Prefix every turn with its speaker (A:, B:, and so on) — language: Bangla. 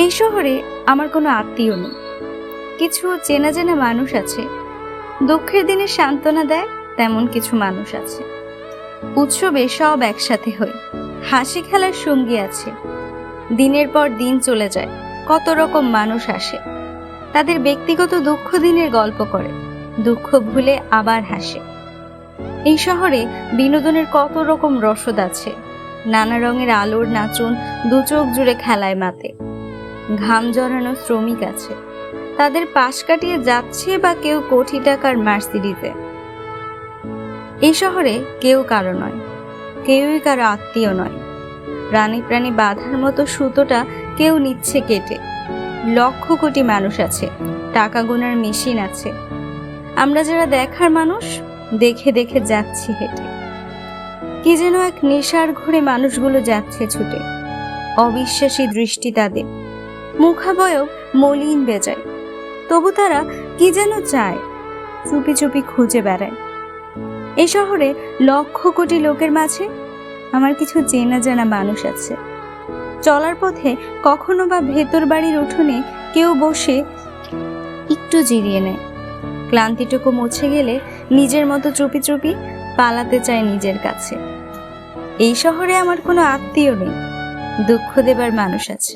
A: এই শহরে আমার কোনো আত্মীয় নেই, কিছু চেনা চেনা মানুষ আছে। দুঃখের দিনে সান্ত্বনা দেয় তেমন কিছু মানুষ আছে। উৎসবে সব একসাথে হই, হাসি খেলার সঙ্গী আছে। দিনের পর দিন চলে যায়, কত রকম মানুষ আসে, তাদের ব্যক্তিগত দুঃখ দিনের গল্প করে, দুঃখ ভুলে আবার হাসে। এই শহরে বিনোদনের কত রকম রসদ আছে, নানা রঙের আলোর নাচন দু চোখ জুড়ে খেলায় মাতে। ঘাম জড়ানো শ্রমিক আছে, তাদের পাশ কাটিয়ে যাচ্ছে বা কেউ কোটি টাকার মার্সিডিজে। এই শহরে কেউ কারো নয়, কেউই কারো আত্মীয় নয়। প্রাণী প্রাণী বাঁধার মতো সুতোটা কেউ নিচ্ছে কেটে। লক্ষ কোটি মানুষ আছে, টাকা গোনার মেশিন আছে। আমরা যারা দেখার মানুষ, দেখে দেখে যাচ্ছি হেঁটে। কি যেন এক নেশার ঘুরে মানুষগুলো যাচ্ছে ছুটে। অবিশ্বাসী দৃষ্টি তাদের, মুখাবয়ব মলিন বেজায়, তবু তারা কি যেন চায়, চুপি চুপি খুঁজে বেড়ায়। এই শহরে লক্ষ কোটি লোকের মাঝে আমার কিছু চেনা জানা মানুষ আছে। চলার পথে কখনো বা ভেতর বাড়ির উঠোনে কেউ বসে একটু জিরিয়ে নেয়। ক্লান্তিটুকু মুছে গেলে নিজের মতো চুপি চুপি পালাতে চায় নিজের কাছে। এই শহরে আমার কোনো আত্মীয় নেই, দুঃখ দেবার মানুষ আছে।